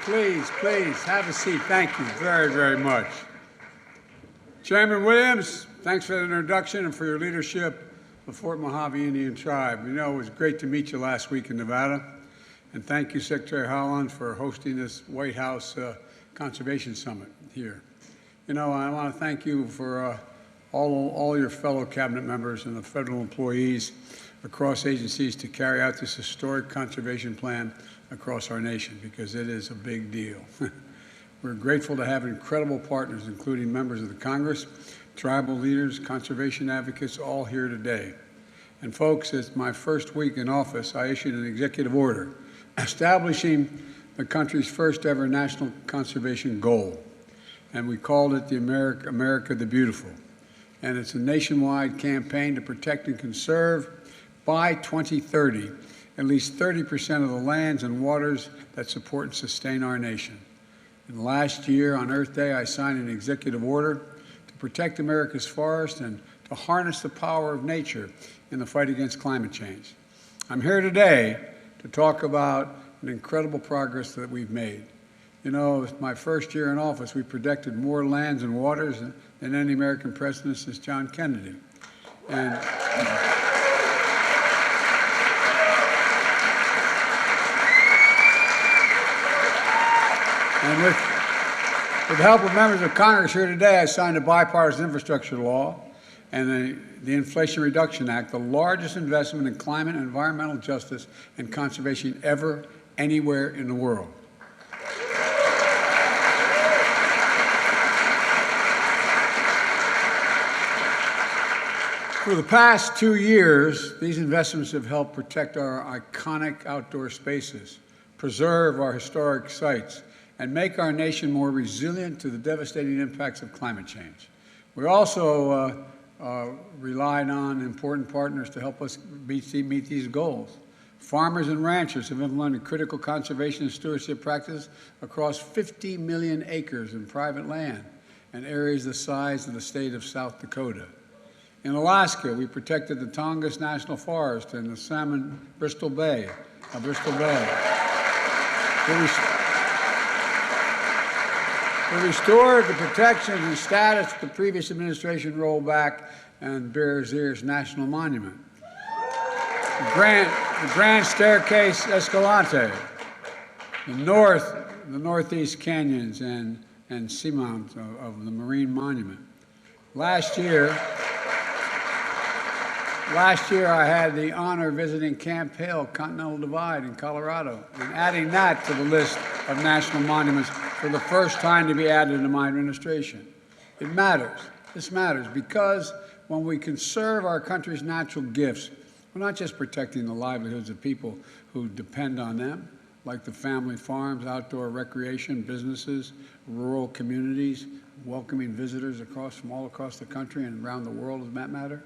Please, have a seat. Thank you very, very much. Chairman Williams, thanks for the introduction and for your leadership of Fort Mojave Indian Tribe. You know, it was great to meet you last week in Nevada. And thank you, Secretary Haaland, for hosting this White House Conservation Summit here. You know, I want to thank you for all your fellow cabinet members and the federal employees across agencies to carry out this historic conservation plan across our nation, because it is a big deal. We're grateful to have incredible partners, including members of the Congress, tribal leaders, conservation advocates, all here today. And folks, it's my first week in office, I issued an executive order establishing the country's first ever national conservation goal. And we called it the America the Beautiful. And it's a nationwide campaign to protect and conserve by 2030 at least 30% of the lands and waters that support and sustain our nation. And last year on Earth Day, I signed an executive order to protect America's forests and to harness the power of nature in the fight against climate change. I'm here today to talk about an incredible progress that we've made. You know, it's my first year in office, we protected more lands and waters than any American president since John Kennedy. And with the help of members of Congress here today, I signed a bipartisan infrastructure law and the Inflation Reduction Act, the largest investment in climate and environmental justice and conservation ever, anywhere in the world. For the past 2 years, these investments have helped protect our iconic outdoor spaces, preserve our historic sites, and make our nation more resilient to the devastating impacts of climate change. We also relied on important partners to help us meet these goals. Farmers and ranchers have implemented critical conservation and stewardship practices across 50 million acres in private land and areas the size of the state of South Dakota. In Alaska, we protected the Tongass National Forest and the salmon Bristol Bay. We restored the protections and status the previous administration rolled back and Bears Ears National Monument. The Grand Staircase Escalante, the northeast canyons and seamount of the Marine Monument. Last year, I had the honor of visiting Camp Hale, Continental Divide in Colorado, and adding that to the list of national monuments for the first time to be added to my administration. It matters. This matters because when we conserve our country's natural gifts, we're not just protecting the livelihoods of people who depend on them, like the family farms, outdoor recreation, businesses, rural communities, welcoming visitors from all across the country and around the world, as that matter.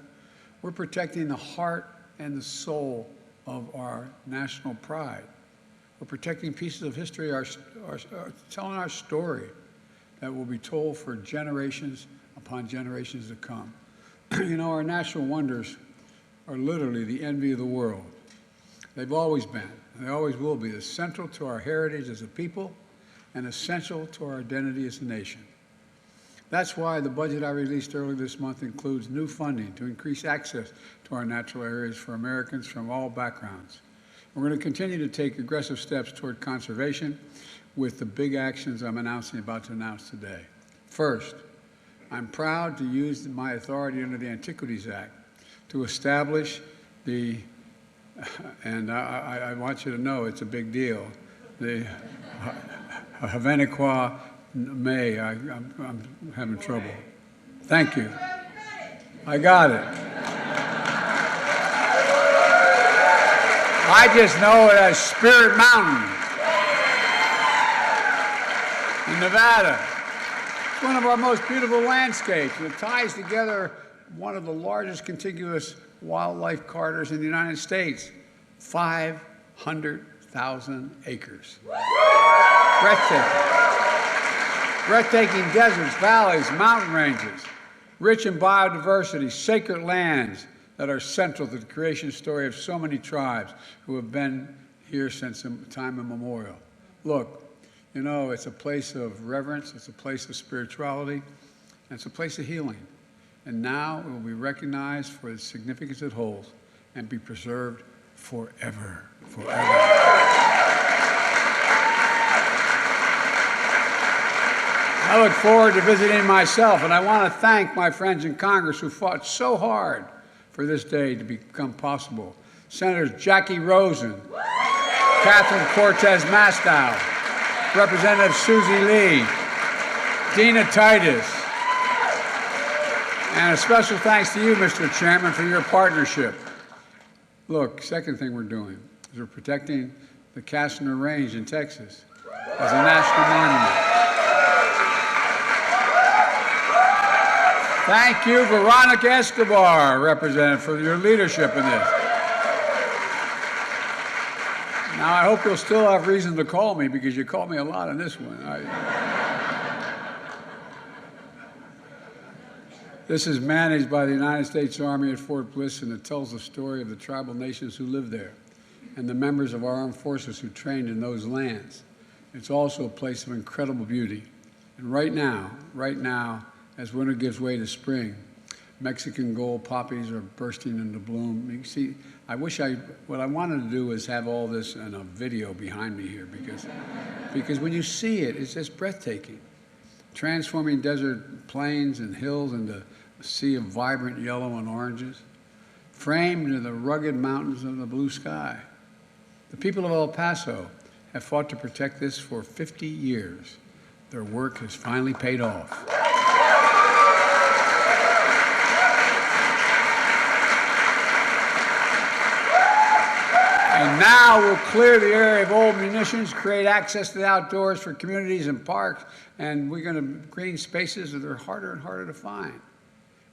We're protecting the heart and the soul of our national pride. We're protecting pieces of history, telling our story that will be told for generations upon generations to come. You know, our natural wonders are literally the envy of the world. They've always been, and they always will be, essential to our heritage as a people and essential to our identity as a nation. That's why the budget I released earlier this month includes new funding to increase access to our natural areas for Americans from all backgrounds. We're going to continue to take aggressive steps toward conservation with the big actions I'm about to announce today. First, I'm proud to use my authority under the Antiquities Act to establish and I want you to know it's a big deal, the Havaniqua May. I'm having trouble. Thank you. I got it. I just know it as Spirit Mountain in Nevada. It's one of our most beautiful landscapes, and it ties together one of the largest contiguous wildlife corridors in the United States, 500,000 acres. Breathtaking deserts, valleys, mountain ranges, rich in biodiversity, sacred lands that are central to the creation story of so many tribes who have been here since time immemorial. Look, You know, it's a place of reverence, it's a place of spirituality, and it's a place of healing. And now it will be recognized for the significance it holds and be preserved forever, forever. I look forward to visiting myself, and I want to thank my friends in Congress who fought so hard for this day to become possible. Senators Jackie Rosen, Catherine Cortez Mastow, Representative Susie Lee, Dina Titus, and a special thanks to you, Mr. Chairman, for your partnership. Look, second thing we're doing is we're protecting the Castner Range in Texas as a national monument. Thank you, Veronica Escobar, Representative, for your leadership in this. Now, I hope you'll still have reason to call me, because you called me a lot on this one. This is managed by the United States Army at Fort Bliss, and it tells the story of the tribal nations who live there and the members of our armed forces who trained in those lands. It's also a place of incredible beauty. And right now, as winter gives way to spring, Mexican gold poppies are bursting into bloom. You can see, what I wanted to do is have all this in a video behind me here, because when you see it, it's just breathtaking. Transforming desert plains and hills into a sea of vibrant yellow and oranges, framed in the rugged mountains of the blue sky. The people of El Paso have fought to protect this for 50 years. Their work has finally paid off. And now we'll clear the area of old munitions, create access to the outdoors for communities and parks, and we're going to green spaces that are harder and harder to find.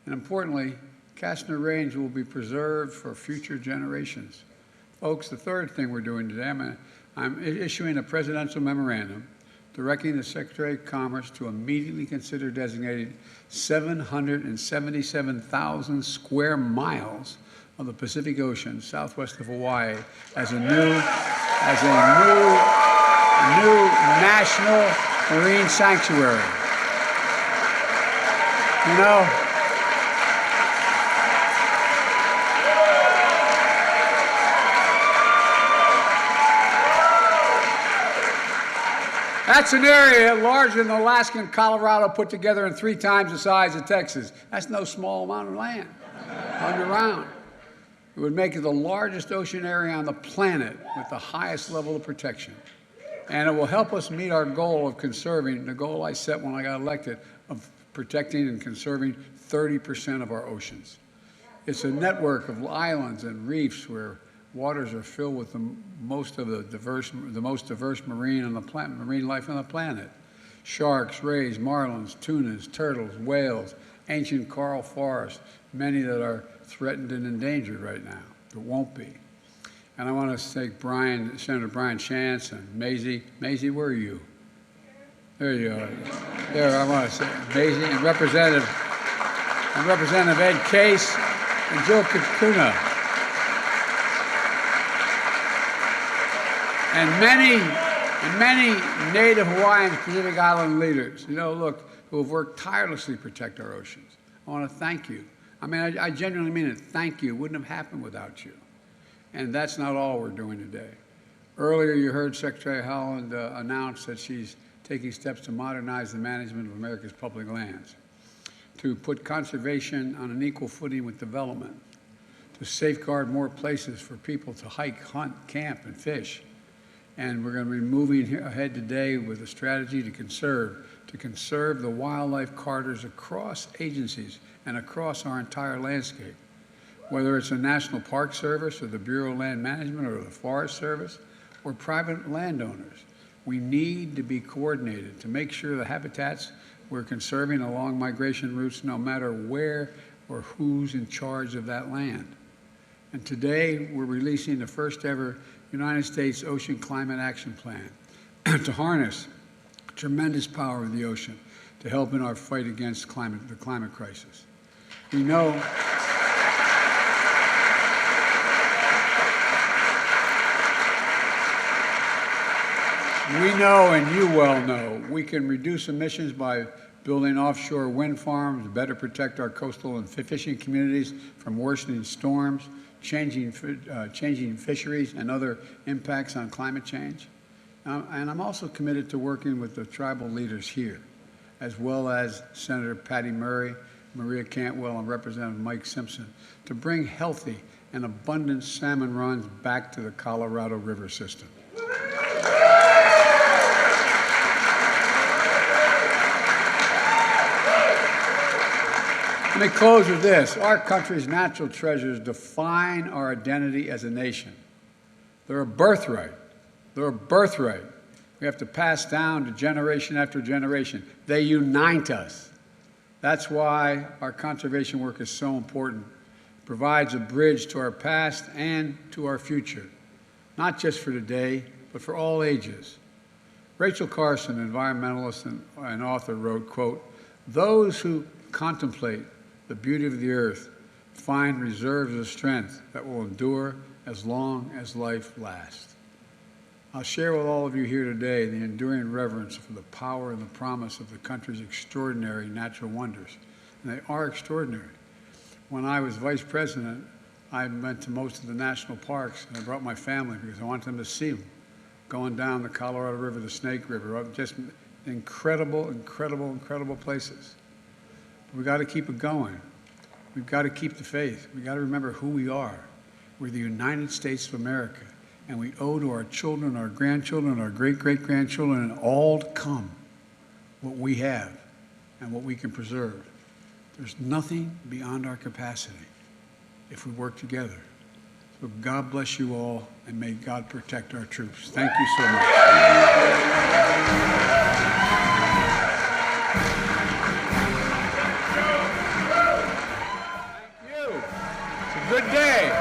And importantly, Castner Range will be preserved for future generations. Folks, the third thing we're doing today, I'm issuing a presidential memorandum directing the Secretary of Commerce to immediately consider designating 777,000 square miles of the Pacific Ocean, southwest of Hawaii, as a new national marine sanctuary. You know, that's an area larger than Alaska and Colorado put together and 3 times the size of Texas. That's no small amount of land underground. It would make it the largest ocean area on the planet with the highest level of protection. And it will help us meet our goal of conserving, the goal I set when I got elected, of protecting and conserving 30% of our oceans. It's a network of islands and reefs where waters are filled with the most diverse marine life on the planet. Sharks, rays, marlins, tunas, turtles, whales, ancient coral forests, many that are threatened and endangered right now, but won't be. And I want to thank Senator Brian Chance and Maisie. Maisie, where are you? There you are. There, I want to say Maisie and Representative Ed Case and Joe Kukuna. And many Native Hawaiian Pacific Island leaders, you know, look, who have worked tirelessly to protect our oceans. I want to thank you. I mean, I genuinely mean it. Thank you. It wouldn't have happened without you. And that's not all we're doing today. Earlier, you heard Secretary Haaland announce that she's taking steps to modernize the management of America's public lands, to put conservation on an equal footing with development, to safeguard more places for people to hike, hunt, camp, and fish. And we're going to be moving ahead today with a strategy to conserve the wildlife corridors across agencies and across our entire landscape. Whether it's a National Park Service or the Bureau of Land Management or the Forest Service or private landowners, we need to be coordinated to make sure the habitats we're conserving along migration routes, no matter where or who's in charge of that land. And today, we're releasing the first ever United States Ocean Climate Action Plan to harness the tremendous power of the ocean to help in our fight against the climate crisis. We know We know, and you well know, we can reduce emissions by building offshore wind farms, better protect our coastal and fishing communities from worsening storms, changing fisheries and other impacts on climate change. And I'm also committed to working with the tribal leaders here, as well as Senator Patty Murray, Maria Cantwell, and Representative Mike Simpson, to bring healthy and abundant salmon runs back to the Colorado River system. Let me close with this. Our country's natural treasures define our identity as a nation. They're a birthright. They're a birthright. We have to pass down to generation after generation. They unite us. That's why our conservation work is so important. It provides a bridge to our past and to our future, not just for today, but for all ages. Rachel Carson, environmentalist and author, wrote, quote, "Those who contemplate the beauty of the earth find reserves of strength that will endure as long as life lasts." I'll share with all of you here today the enduring reverence for the power and the promise of the country's extraordinary natural wonders. And they are extraordinary. When I was vice president, I went to most of the national parks, and I brought my family because I wanted them to see them. Going down the Colorado River, the Snake River, just incredible, incredible, incredible places. We've got to keep it going. We've got to keep the faith. We've got to remember who we are. We're the United States of America, and we owe to our children, our grandchildren, our great-great-grandchildren, and all to come what we have and what we can preserve. There's nothing beyond our capacity if we work together. So God bless you all, and may God protect our troops. Thank you so much. Good day.